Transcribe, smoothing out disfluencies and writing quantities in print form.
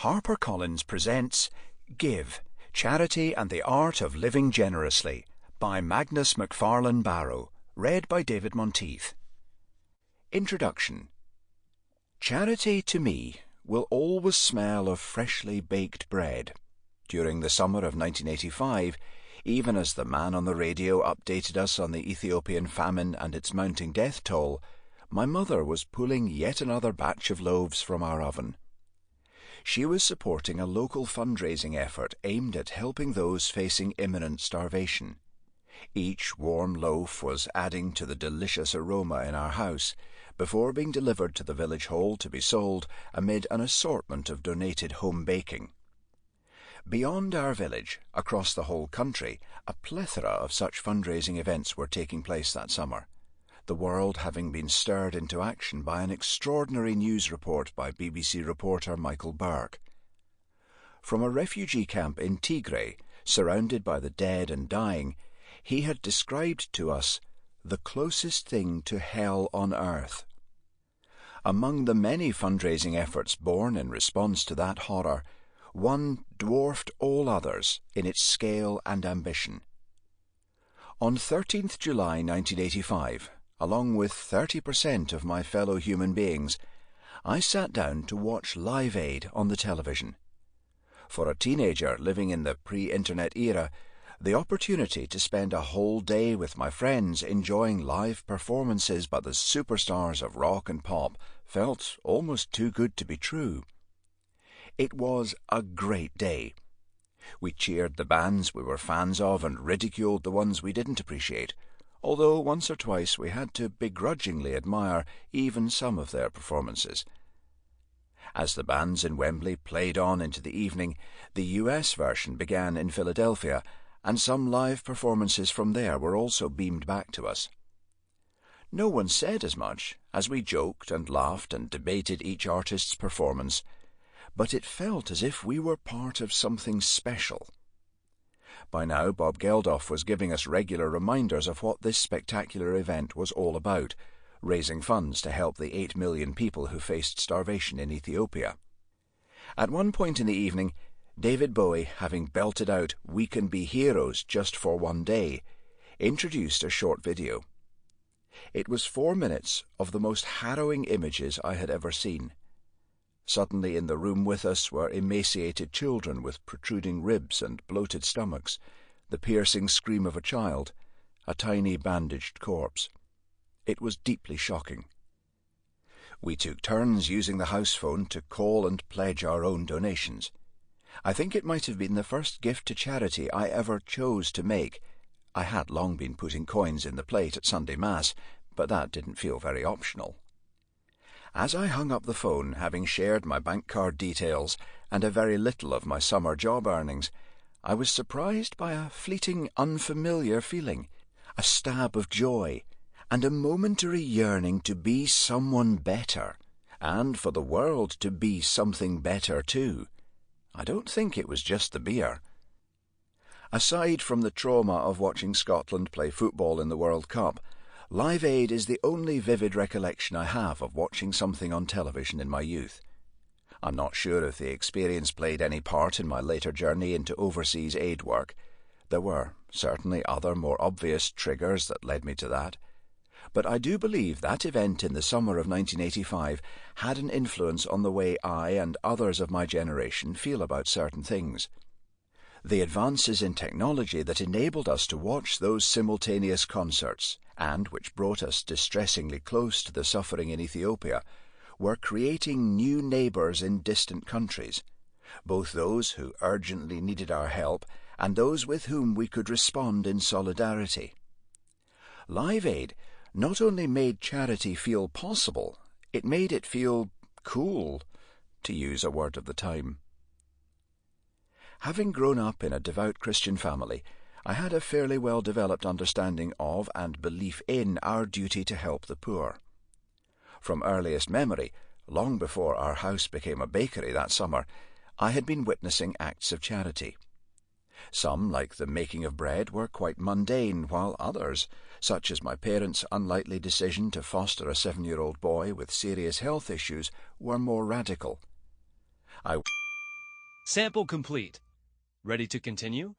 HarperCollins presents Give, Charity and the Art of Living Generously by Magnus MacFarlane-Barrow, read by David Monteath. Introduction. Charity to me will always smell of freshly baked bread. During the summer of 1985, even as the man on the radio updated us on the Ethiopian famine and its mounting death toll, my mother was pulling yet another batch of loaves from our oven. She was supporting a local fundraising effort aimed at helping those facing imminent starvation. Each warm loaf was adding to the delicious aroma in our house before being delivered to the village hall to be sold amid an assortment of donated home baking. Beyond our village, across the whole country, a plethora of such fundraising events were taking place that summer, the world having been stirred into action by an extraordinary news report by BBC reporter Michael Burke. From a refugee camp in Tigray, surrounded by the dead and dying, he had described to us the closest thing to hell on earth. Among the many fundraising efforts born in response to that horror, one dwarfed all others in its scale and ambition. On 13th July 1985, along with 30% of my fellow human beings, I sat down to watch Live Aid on the television. For a teenager living in the pre-internet era, the opportunity to spend a whole day with my friends enjoying live performances by the superstars of rock and pop felt almost too good to be true. It was a great day. We cheered the bands we were fans of and ridiculed the ones we didn't appreciate, although once or twice we had to begrudgingly admire even some of their performances. As the bands in Wembley played on into the evening, the US version began in Philadelphia, and some live performances from there were also beamed back to us. No one said as much, as we joked and laughed and debated each artist's performance, but it felt as if we were part of something special. By now, Bob Geldof was giving us regular reminders of what this spectacular event was all about, raising funds to help the 8 million people who faced starvation in Ethiopia. At one point in the evening, David Bowie, having belted out "We Can Be Heroes Just for One Day," introduced a short video. It was 4 minutes of the most harrowing images I had ever seen. Suddenly in the room with us were emaciated children with protruding ribs and bloated stomachs, the piercing scream of a child, a tiny bandaged corpse. It was deeply shocking. We took turns using the house phone to call and pledge our own donations. I think it might have been the first gift to charity I ever chose to make. I had long been putting coins in the plate at Sunday Mass, but that didn't feel very optional. As I hung up the phone, having shared my bank card details and a very little of my summer job earnings, I was surprised by a fleeting, unfamiliar feeling, a stab of joy, and a momentary yearning to be someone better, and for the world to be something better too. I don't think it was just the beer. Aside from the trauma of watching Scotland play football in the World Cup, Live Aid is the only vivid recollection I have of watching something on television in my youth. I'm not sure if the experience played any part in my later journey into overseas aid work. There were certainly other more obvious triggers that led me to that. But I do believe that event in the summer of 1985 had an influence on the way I and others of my generation feel about certain things. The advances in technology that enabled us to watch those simultaneous concerts, and which brought us distressingly close to the suffering in Ethiopia, were creating new neighbours in distant countries, both those who urgently needed our help and those with whom we could respond in solidarity. Live Aid not only made charity feel possible, it made it feel cool, to use a word of the time. Having grown up in a devout Christian family, I had a fairly well-developed understanding of and belief in our duty to help the poor. From earliest memory, long before our house became a bakery that summer, I had been witnessing acts of charity. Some, like the making of bread, were quite mundane, while others, such as my parents' unlikely decision to foster a 7-year-old boy with serious health issues, were more radical. I Sample complete. Ready to continue?